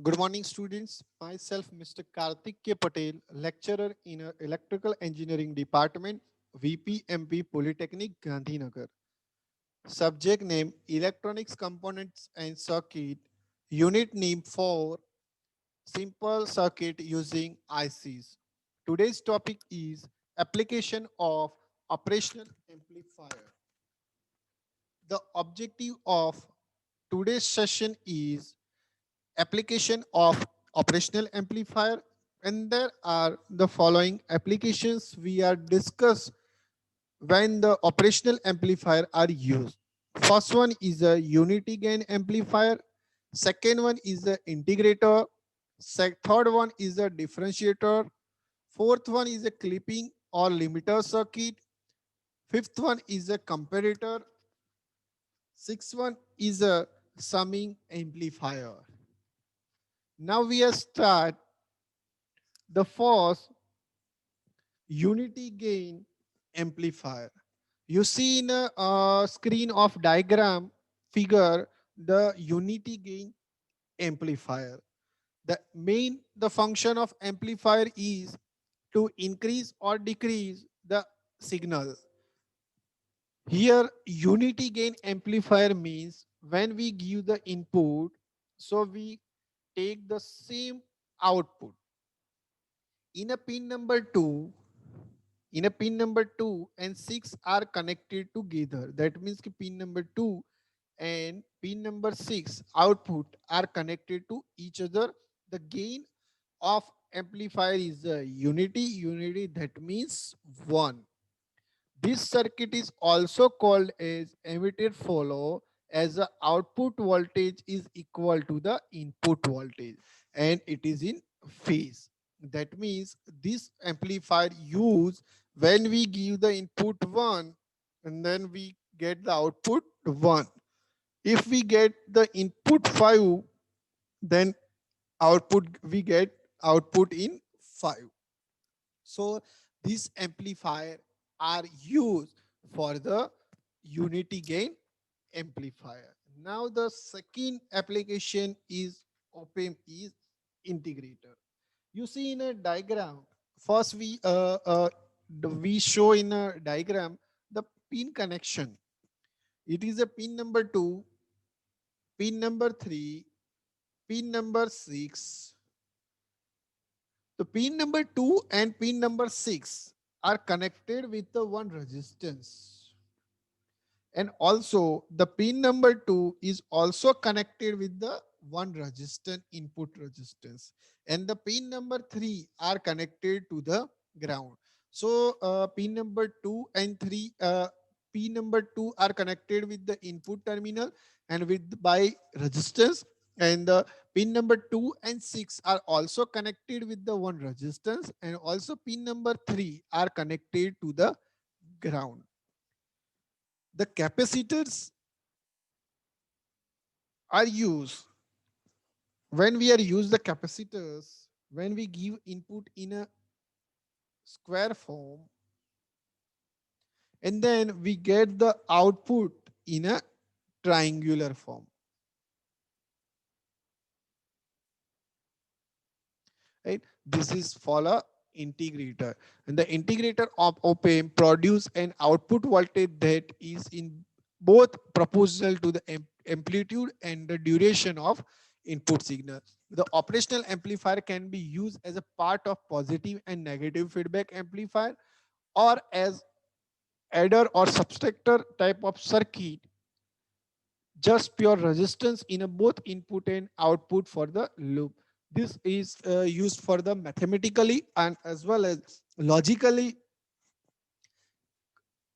Good morning, students. Myself, Mr. Karthik K. Patel, lecturer in Electrical Engineering Department, VPMP Polytechnic, Gandhinagar. Subject name Electronics Components and Circuit. Unit name 4 Simple Circuit using ICs. Today's topic is application of operational amplifier. The objective of today's session is application of operational amplifier, and there are the following applications we are discuss when the operational amplifier are used. First one is a unity gain amplifier, second one is the integrator, third one is a differentiator, fourth one is a clipping or limiter circuit, fifth one is a comparator, sixth one is a summing amplifier. Now we are start the first unity gain amplifier. You see in a screen of diagram figure the unity gain amplifier. The function of amplifier is to increase or decrease the signal. Here unity gain amplifier means when we give the input, so we take the same output. In a pin number 2, pin number 2 and 6 are connected together. That means pin number 2 and pin number 6 output are connected to each other. The gain of amplifier is a unity, that means 1. This circuit is also called as emitter follow, as the output voltage is equal to the input voltage and it is in phase. That means this amplifier use when we give the input 1 and then we get the output 1. If we get the input 5, then output we get output in 5. So these amplifier are used for the unity gain amplifier. Now the second application is op-amp is integrator. You see in a diagram, first we show in a diagram the pin connection. It is a pin number 2, pin number 3, pin number 6. The pin number 2 and pin number 6 are connected with the one resistance. And also the pin number 2 is also connected with the one resistant input resistance. And the pin number 3 are connected to the ground. So pin number 2 and 3, pin number 2 are connected with the input terminal and with by resistance, and the pin number 2 and 6 are also connected with the one resistance, and also pin number 3 are connected to the ground. The capacitors are used when we are use the capacitors when we give input in a square form, and then we get the output in a triangular form, right? This is for a integrator, and the integrator of op-amp produce an output voltage that is in both proportional to the amplitude and the duration of input signal. The operational amplifier can be used as a part of positive and negative feedback amplifier, or as adder or subtractor type of circuit, just pure resistance in a both input and output for the loop. This is used for the mathematically and as well as logically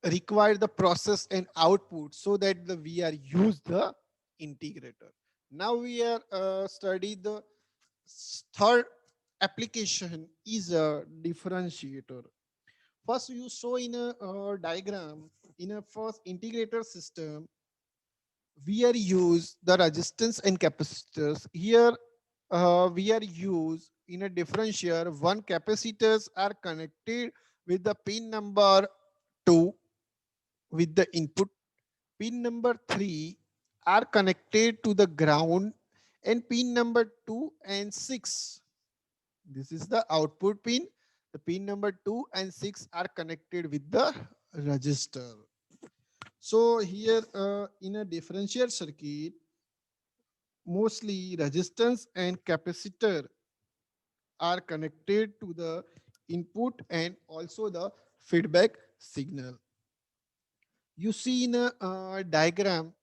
require the process and output, so that we are use the integrator. Now we are study the third application is a differentiator. First you saw in a diagram in a first integrator system we are use the resistance and capacitors. Here we are use in a differentiator, one capacitors are connected with the pin number 2 with the input, pin number 3 are connected to the ground, And pin number 2 and 6, this is the output pin. The pin number 2 and 6 are connected with the register. So here in a differential circuit, mostly resistance and capacitor are connected to the input and also the feedback signal. You see in a diagram,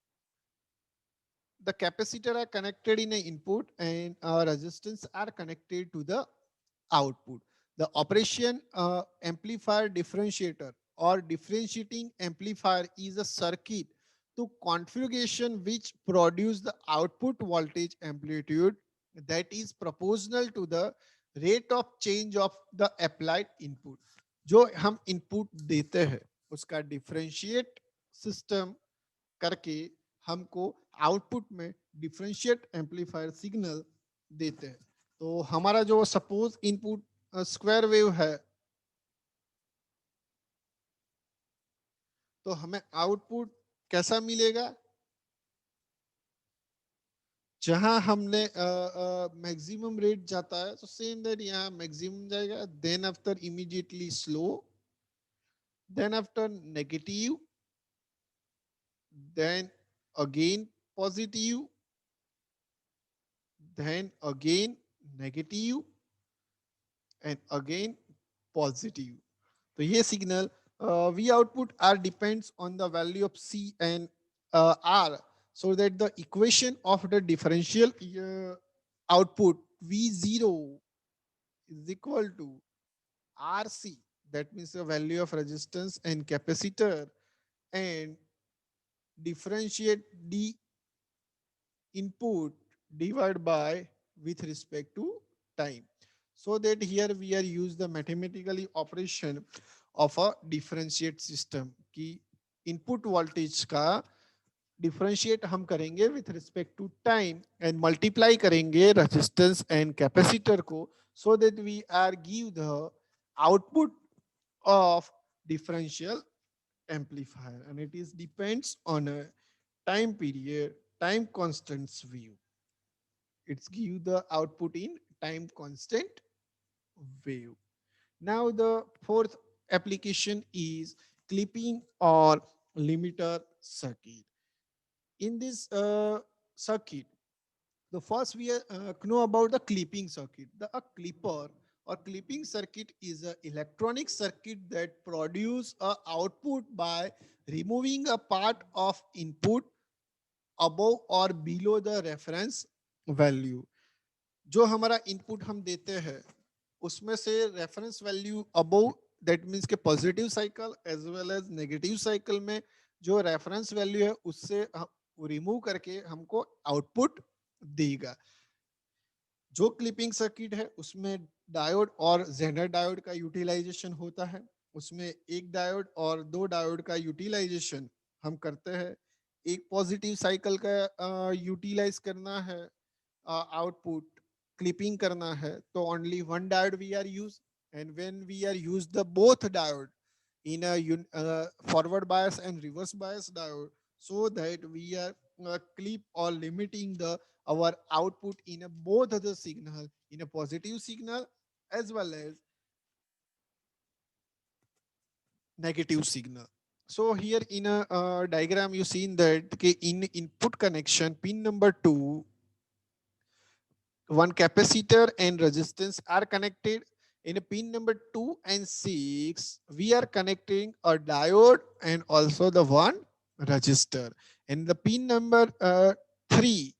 the capacitor are connected in an input and resistance are connected to the output. The operation amplifier differentiator or differentiating amplifier is a circuit to configuration which produce the output voltage amplitude that is proportional to the rate of change of the applied input. जो हम input देते हैं उसका differentiate system करके हमको output में differentiate amplifier signal देते हैं. तो हमारा जो सपोज इनपुट स्क्वायर वेव है, तो हमें आउटपुट कैसा मिलेगा? जहां हमने मैक्सिमम रेट जाता है तो सेम दैट यहाँ मैक्सिमम जाएगा, then after immediately slow, then after negative, then again positive, then again negative and again positive. तो ये signal V output R depends on the value of C and R, so that the equation of the differential output V0 is equal to RC, that means the value of resistance and capacitor, and differentiate D input divided by with respect to time. So that here we are use the mathematically operation of a differentiate system कि input voltage का differentiate हम करेंगे with respect to time and multiply करेंगे resistance and capacitor को, so that we are give the output of differential amplifier, and it is depends on a time period, time constants view. It's give the output in time constant wave. Now the fourth application is clipping or limiter circuit. In this circuit, the first we know about the clipping circuit. The a clipper or clipping circuit is an electronic circuit that produce a output by removing a part of input above or below the reference value. जो हमारा input हम देते हैं उसमें से reference value above, that means के positive cycle as well as negative cycle में जो रेफरेंस वैल्यू है उससे रिमूव करके हमको आउटपुट देगा. जो क्लिपिंग सर्किट है उसमें डायोड और जेनर डायोड का यूटिलाइजेशन होता है. उसमें एक डायोड और दो डायोड का यूटिलाइजेशन हम करते हैं. एक पॉजिटिव साइकिल का यूटिलाइज करना है, आउटपुट clipping करना है, तो only one diode we are use, and when we are use the both diode in a forward bias and reverse bias diode, so that we are clip or limiting the our output in a both of the signal, in a positive signal as well as negative signal. So here in a diagram you seen that in input connection pin number 2, one capacitor and resistance are connected. In pin number 2 and 6 we are connecting a diode and also the one resistor. And the pin number 3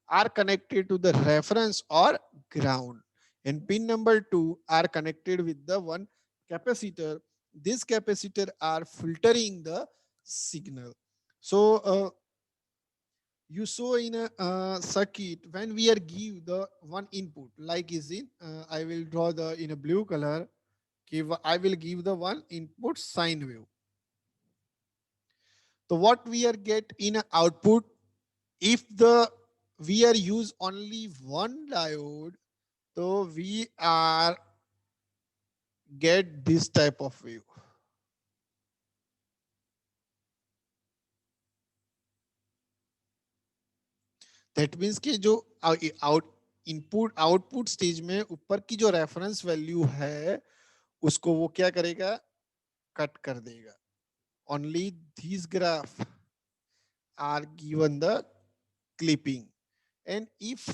are connected to the reference or ground, and pin number 2 are connected with the one capacitor. This capacitor are filtering the signal. So you saw in a circuit when we are give the one input, like is in I will draw the in a blue color, I will give the one input sine wave. So what we are get in a output, if the we are use only one diode, so we are get this type of wave. That means कि जो out input output stage में ऊपर की जो reference value है उसको वो क्या करेगा, कट कर देगा. Only these graph are given the clipping, and if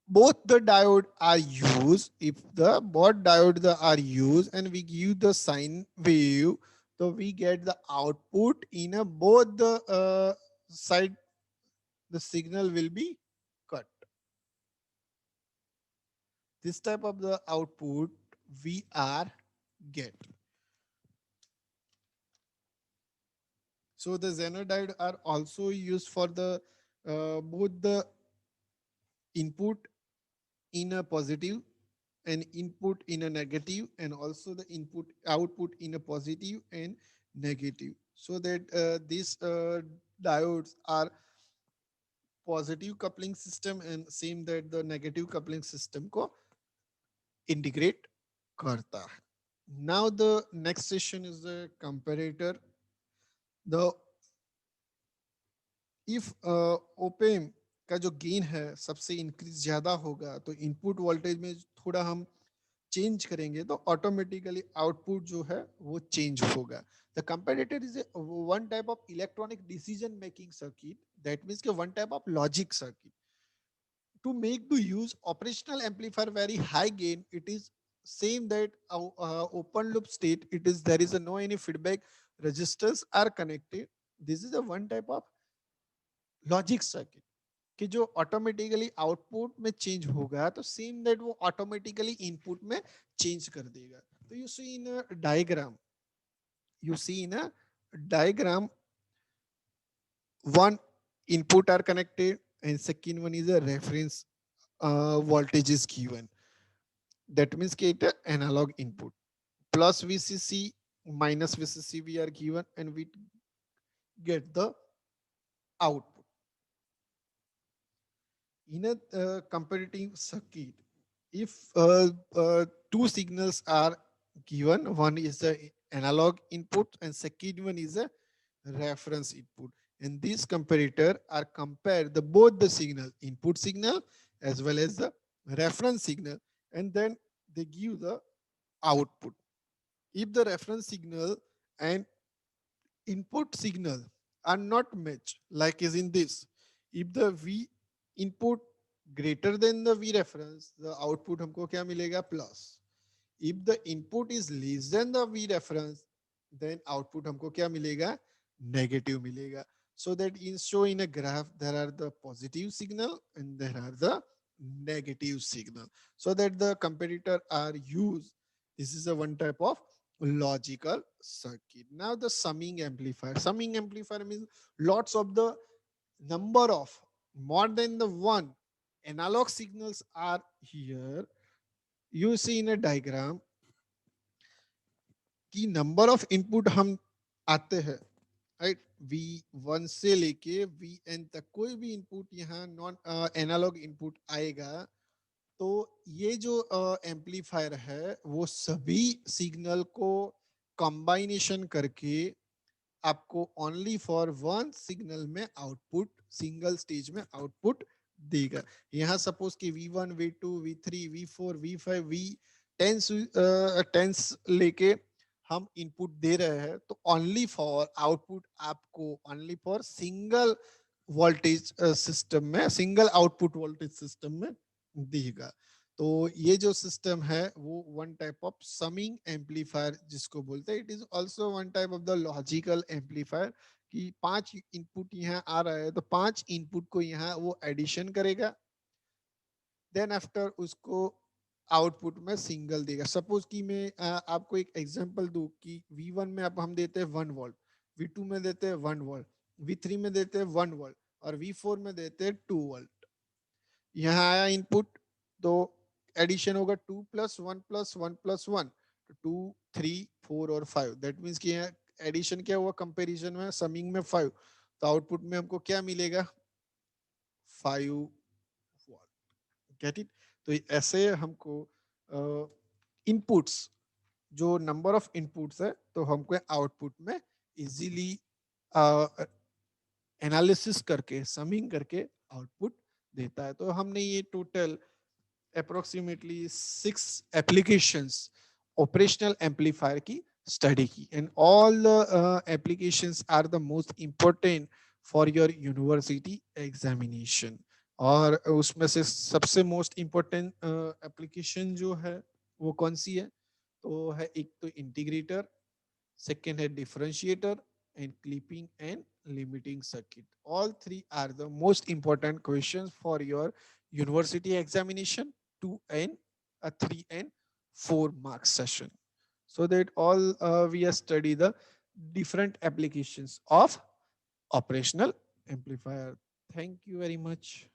both the diode are used, if the both diodes are used and we give the sine wave, so we get the output in a both the side, the signal will be cut. This type of the output we are get. So the Zener diode are also used for the both the input in a positive and input in a negative, and also the input output in a positive and negative, so that these diodes are positive coupling system and same that the negative coupling system को integrate करता है. Now the next session is the comparator. The if op-amp का जो gain है सबसे increase ज्यादा होगा तो इनपुट वोल्टेज में थोड़ा हम चेंज करेंगे तो ऑटोमेटिकली आउटपुट जो है वो चेंज होगा. The comparator is one type of electronic decision making circuit, that means के one type of logic circuit to make the use operational amplifier very high gain. It is same that open loop state, it is there is a no any feedback resistors are connected. This is a one type of logic circuit कि जो automatically output में change होगा तो same that वो automatically input में change कर देगा. तो you see in diagram, you see in a diagram, one input are connected and second one is a reference voltage is given. That means कि it analog input plus VCC minus VCC we are given and we get the output. In a comparative circuit, if two signals are given, one is the analog input and second one is a reference input, and these comparator are compared the both the signal input signal as well as the reference signal, and then they give the output. If the reference signal and input signal are not matched, like is in this, if the V input greater than the V reference, the output हमको क्या मिलेगा, plus. If the input is less than the V reference, then output हमको क्या मिलेगा, negative मिलेगा. So that in show in a graph there are the positive signal and there are the negative signal, so that the comparator are used. This is a one type of logical circuit. Now the summing amplifier. Summing amplifier means lots of the number of more than the one analog signals are here. You see in a diagram कि number of input हम आते हैं, right, V1 से लेके Vn तक कोई भी input यहाँ नॉन एनालॉग इनपुट आएगा तो ये जो एम्पलीफायर है वो सभी सिग्नल को कॉम्बाइनेशन करके आपको ओनली फॉर वन सिग्नल में आउटपुट, सिंगल स्टेज में आउटपुट देगा. यहाँ सपोज कि V1 V2 V3 V4 V5 V10 लेके हम इनपुट दे रहे हैं तो ओनली फॉर आउटपुट आपको only for single voltage system में, सिंगल आउटपुट वोल्टेज सिस्टम में देगा. तो ये जो सिस्टम है वो one type of summing amplifier जिसको बोलते हैं. It is also one type of the logical amplifier कि 5 इनपुट यहाँ आ रहा है तो 5 इनपुट को यहाँ वो एडिशन करेगा, देन आफ्टर उसको आउटपुट में सिंगल देगा. सपोज कि मैं आपको एक एग्जांपल दूं कि V1 में अब हम देते हैं 1 वोल्ट, V2 में देते हैं 1 वोल्ट, V3 में देते हैं 1 वोल्ट और V4 में देते हैं 2 वोल्ट. यहाँ आया इनपुट तो एडिशन होगा 2 प्लस 1 प्लस 1 प्लस 1, 2 3 4 और 5. दैट मीन्स कि यहाँ एडिशन क्या हुआ, कंपैरिजन में समिंग में 5, तो आउटपुट में हमको क्या मिलेगा, 5 वोल्ट. Get it. तो ऐसे हमको इनपुट्स, जो नंबर ऑफ इनपुट्स है तो हमको आउटपुट में इजीली एनालिसिस करके समिंग करके आउटपुट देता है। तो हमने ये total approximately 6 applications operational amplifier की स्टडी की, and all applications are the most important for your university examination. और उसमें से सबसे मोस्ट इम्पोर्टेंट एप्लीकेशन जो है वो कौन सी है, तो है एक तो इंटीग्रेटर, second है differentiator, and clipping and limiting circuit. All three are the most important questions for your university examination 2 and a 3 and 4 mark session. So that all we have studied the different applications of operational amplifier. Thank you very much.